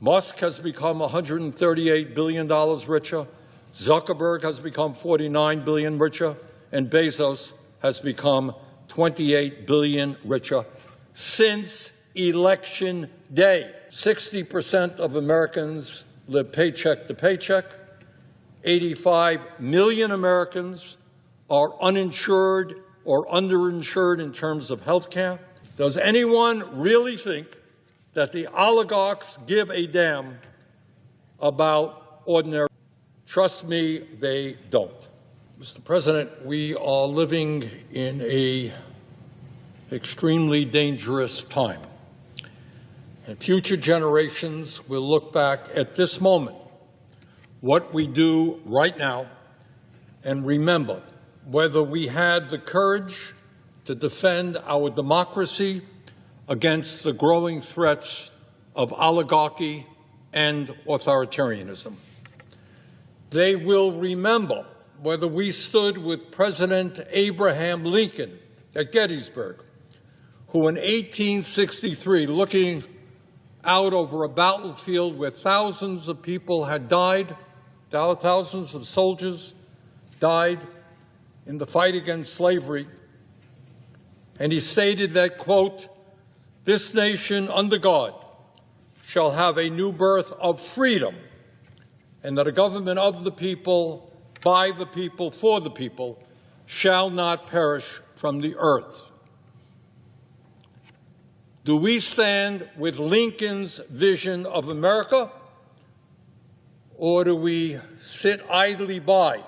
Musk has become $138 billion richer. Zuckerberg has become $49 billion richer. And Bezos has become $28 billion richer since Election Day. 60% of Americans live paycheck to paycheck. 85 million Americans are uninsured or underinsured in terms of health care. Does anyone really think that the oligarchs give a damn about ordinary? Trust me, they don't. Mr. President, we are living in an extremely dangerous time. And future generations will look back at this moment, what we do right now, and remember whether we had the courage to defend our democracy against the growing threats of oligarchy and authoritarianism. They will remember whether we stood with President Abraham Lincoln at Gettysburg, who in 1863, looking out over a battlefield where thousands of people had died, thousands of soldiers died in the fight against slavery, and he stated that, quote, "This nation under God shall have a new birth of freedom, and that a government of the people, by the people, for the people, shall not perish from the earth." Do we stand with Lincoln's vision of America, or do we sit idly by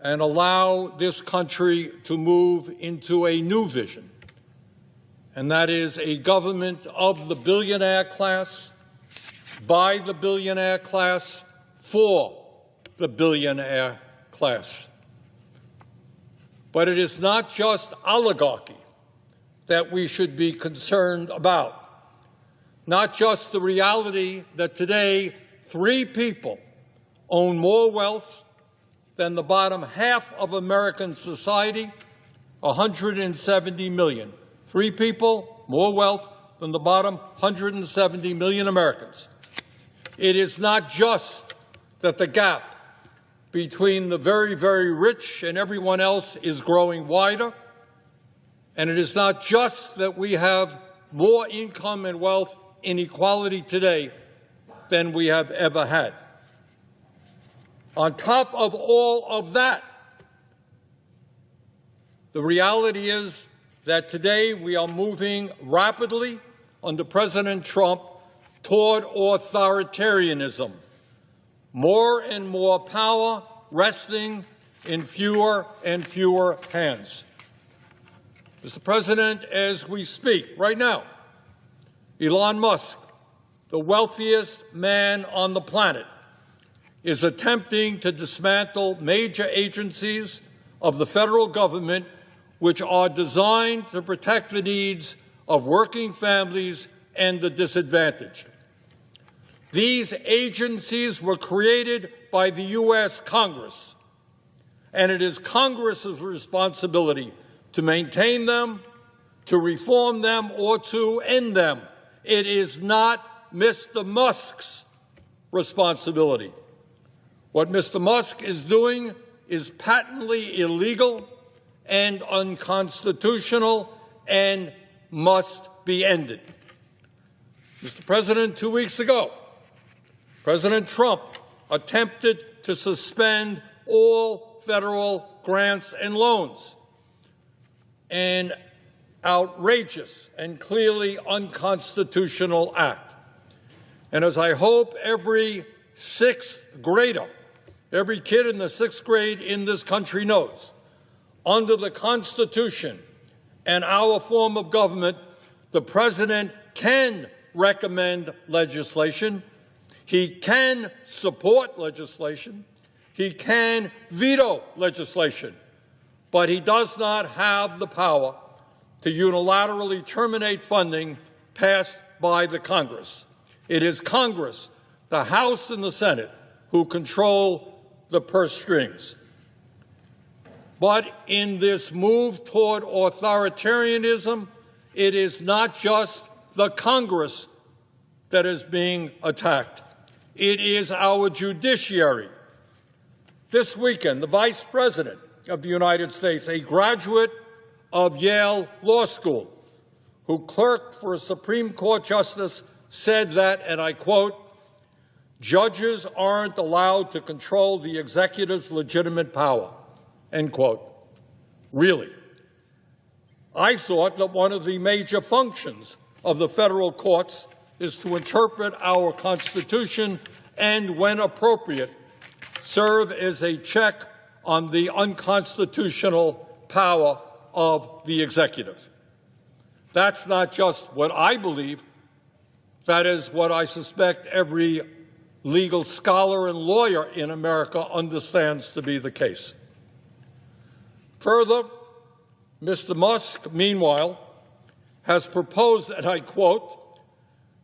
and allow this country to move into a new vision? And that is a government of the billionaire class, by the billionaire class, for the billionaire class. But it is not just oligarchy that we should be concerned about. Not just the reality that today 3 people own more wealth than the bottom half of American society, 170 million. 3 people, more wealth than the bottom 170 million Americans. It is not just that the gap between the very, very rich and everyone else is growing wider, and it is not just that we have more income and wealth inequality today than we have ever had. On top of all of that, the reality is that today we are moving rapidly under President Trump toward authoritarianism. More and more power resting in fewer and fewer hands. Mr. President, as we speak right now, Elon Musk, the wealthiest man on the planet, is attempting to dismantle major agencies of the federal government which are designed to protect the needs of working families and the disadvantaged. These agencies were created by the U.S. Congress, and it is Congress's responsibility to maintain them, to reform them, or to end them. It is not Mr. Musk's responsibility. What Mr. Musk is doing is patently illegal and unconstitutional and must be ended. Mr. President, 2 weeks ago, President Trump attempted to suspend all federal grants and loans, an outrageous and clearly unconstitutional act. And as I hope every 6th grader, every kid in the 6th grade in this country knows, under the Constitution and our form of government, the President can recommend legislation, he can support legislation, he can veto legislation, but he does not have the power to unilaterally terminate funding passed by the Congress. It is Congress, the House and the Senate, who control the purse strings. But in this move toward authoritarianism, it is not just the Congress that is being attacked. It is our judiciary. This weekend, the Vice President of the United States, a graduate of Yale Law School, who clerked for a Supreme Court justice, said that, and I quote, "Judges aren't allowed to control the executive's legitimate power," end quote. Really? I thought that one of the major functions of the federal courts is to interpret our Constitution and, when appropriate, serve as a check on the unconstitutional power of the executive. That's not just what I believe. That is what I suspect every legal scholar and lawyer in America understands to be the case. Further, Mr. Musk, meanwhile, has proposed, and I quote,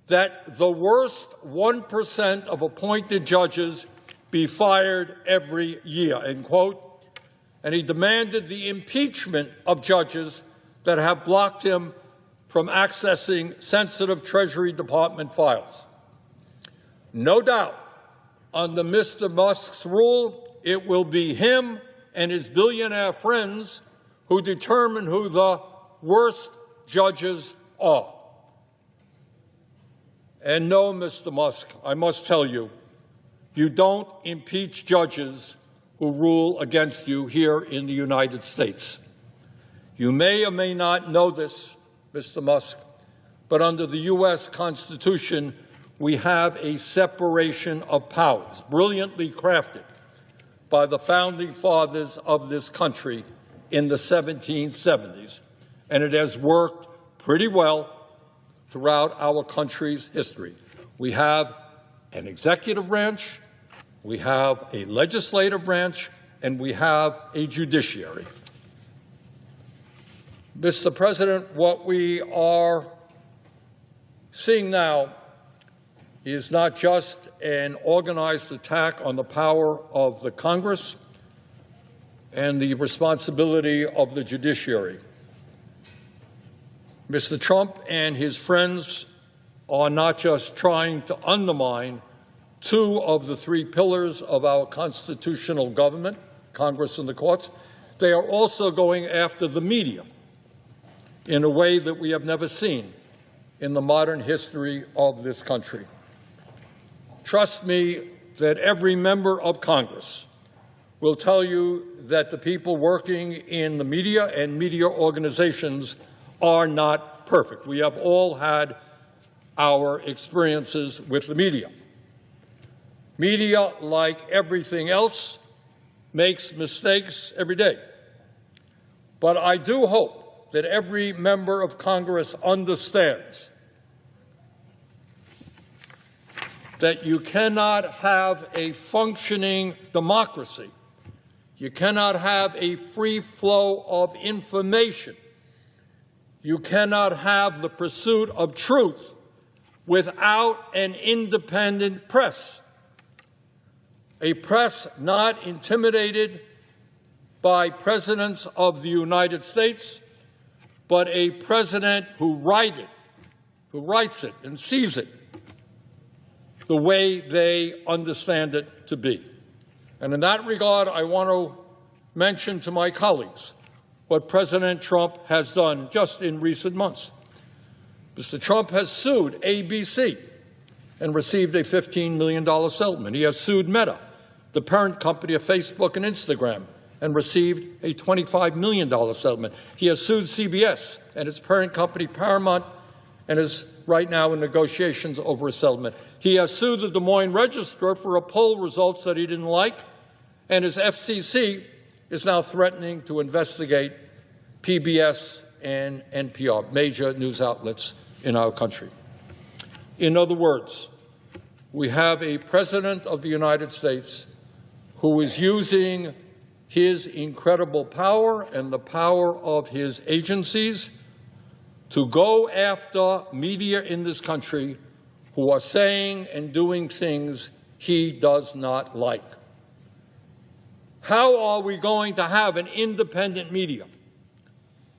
that the worst 1% of appointed judges be fired every year, end quote, and he demanded the impeachment of judges that have blocked him from accessing sensitive Treasury Department files. No doubt, under Mr. Musk's rule, it will be him and his billionaire friends who determine who the worst judges are. And no, Mr. Musk, I must tell you, you don't impeach judges who rule against you here in the United States. You may or may not know this, Mr. Musk, but under the U.S. Constitution, we have a separation of powers, brilliantly crafted by the founding fathers of this country in the 1770s, and it has worked pretty well throughout our country's history. We have an executive branch, we have a legislative branch, and we have a judiciary. Mr. President, what we are seeing now is not just an organized attack on the power of the Congress and the responsibility of the judiciary. Mr. Trump and his friends are not just trying to undermine two of the three pillars of our constitutional government, Congress and the courts, they are also going after the media in a way that we have never seen in the modern history of this country. Trust me that every member of Congress will tell you that the people working in the media and media organizations are not perfect. We have all had our experiences with the media. Media, like everything else, makes mistakes every day. But I do hope that every member of Congress understands that you cannot have a functioning democracy. You cannot have a free flow of information. You cannot have the pursuit of truth without an independent press. A press not intimidated by presidents of the United States, but a president who writes it and sees it the way they understand it to be. And in that regard, I want to mention to my colleagues what President Trump has done just in recent months. Mr. Trump has sued ABC and received a $15 million settlement. He has sued Meta, the parent company of Facebook and Instagram, and received a $25 million settlement. He has sued CBS and its parent company Paramount and is right now in negotiations over a settlement. He has sued the Des Moines Register for a poll results that he didn't like, and his FCC is now threatening to investigate PBS and NPR, major news outlets in our country. In other words, we have a president of the United States who is using his incredible power and the power of his agencies to go after media in this country who are saying and doing things he does not like. How are we going to have an independent media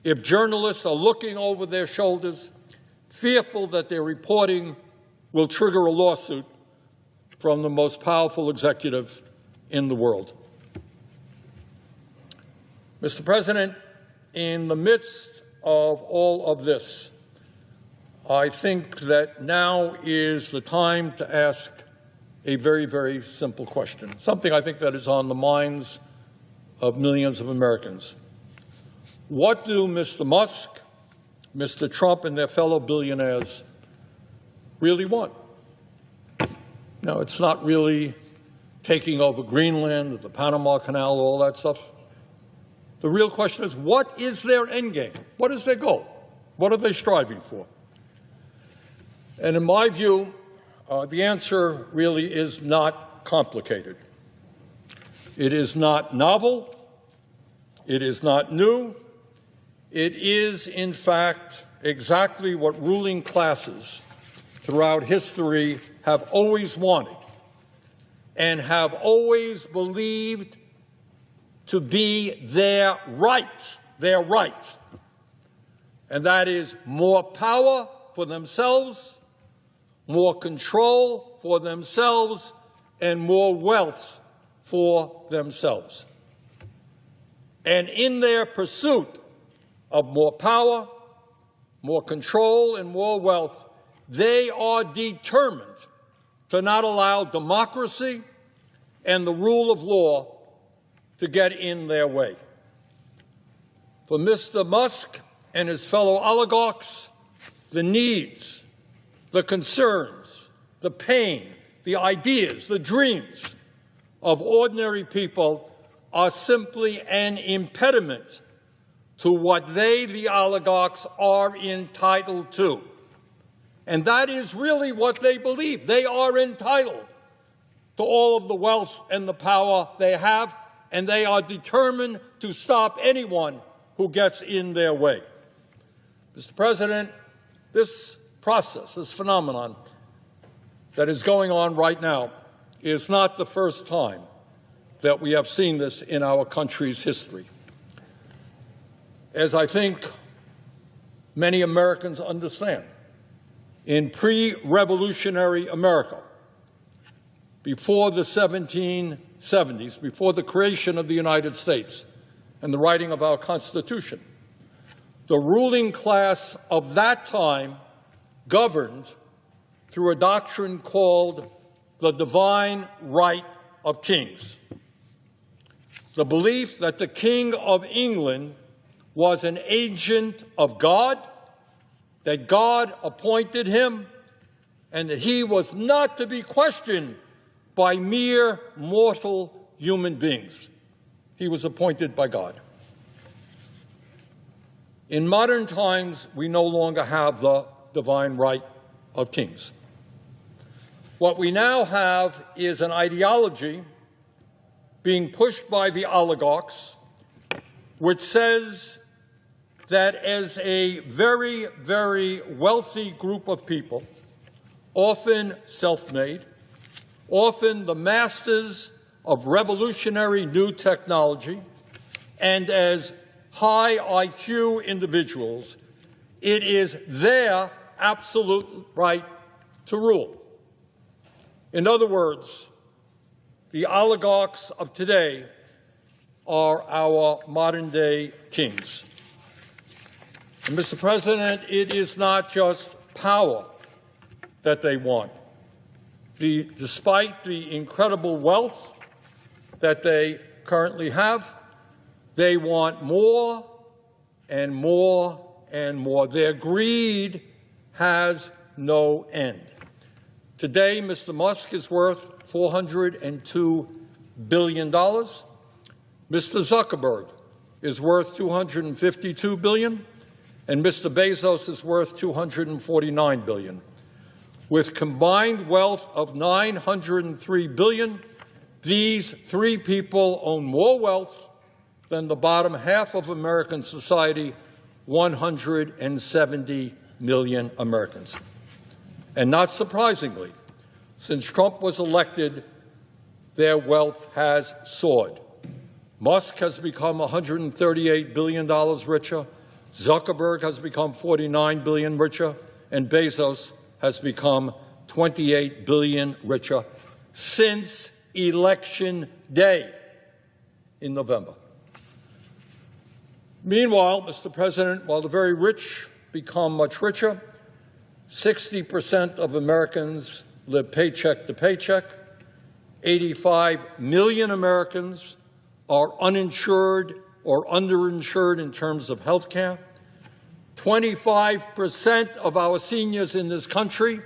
if journalists are looking over their shoulders, fearful that their reporting will trigger a lawsuit from the most powerful executive in the world. Mr. President, in the midst of all of this, I think that now is the time to ask a very, very simple question, something I think that is on the minds of millions of Americans. What do Mr. Musk, Mr. Trump, and their fellow billionaires really want? Now, it's not really taking over Greenland, the Panama Canal, all that stuff. The real question is, what is their end game? What is their goal? What are they striving for? And in my view, the answer really is not complicated. It is not novel. It is not new. It is, in fact, exactly what ruling classes throughout history have always wanted and have always believed to be their right, and that is more power for themselves, more control for themselves, and more wealth for themselves. And in their pursuit of more power, more control, and more wealth, they are determined to not allow democracy and the rule of law to get in their way. For Mr. Musk and his fellow oligarchs, the needs, the concerns, the pain, the ideas, the dreams of ordinary people are simply an impediment to what they, the oligarchs, are entitled to. And that is really what they believe. They are entitled to all of the wealth and the power they have, and they are determined to stop anyone who gets in their way. Mr. President, this process, this phenomenon that is going on right now is not the first time that we have seen this in our country's history. As I think many Americans understand, in pre-revolutionary America, before the 1770s, before the creation of the United States and the writing of our Constitution, the ruling class of that time governed through a doctrine called the divine right of kings. The belief that the King of England was an agent of God, that God appointed him, and that he was not to be questioned by mere mortal human beings. He was appointed by God. In modern times, we no longer have the divine right of kings. What we now have is an ideology being pushed by the oligarchs, which says that as a very, very wealthy group of people, often self-made, often the masters of revolutionary new technology, and as high IQ individuals, it is their absolute right to rule. In other words, the oligarchs of today are our modern-day kings. And, Mr. President, it is not just power that they want. Despite the incredible wealth that they currently have, they want more and more and more. Their greed has no end. Today, Mr. Musk is worth $402 billion. Mr. Zuckerberg is worth $252 billion. And Mr. Bezos is worth $249 billion. With combined wealth of $903 billion, these three people own more wealth than the bottom half of American society, 170 million Americans. And not surprisingly, since Trump was elected, their wealth has soared. Musk has become $138 billion richer. Zuckerberg has become $49 billion richer, and Bezos has become $28 billion richer since Election Day in November. Meanwhile, Mr. President, while the very rich become much richer, 60% of Americans live paycheck to paycheck. 85 million Americans are uninsured or underinsured in terms of health care. 25% of our seniors in this country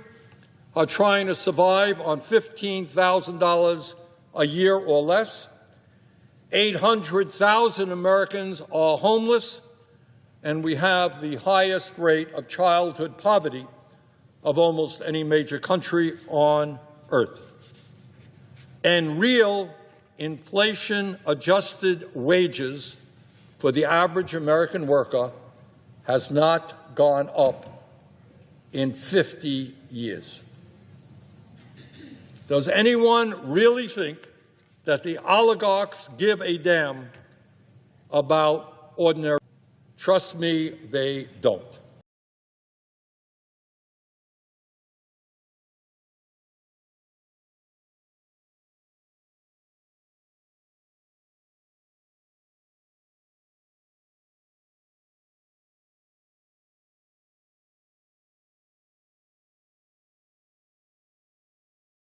are trying to survive on $15,000 a year or less. 800,000 Americans are homeless, and we have the highest rate of childhood poverty of almost any major country on earth. And real inflation-adjusted wages for the average American worker has not gone up in 50 years. Does anyone really think that the oligarchs give a damn about ordinary? Trust me, they don't.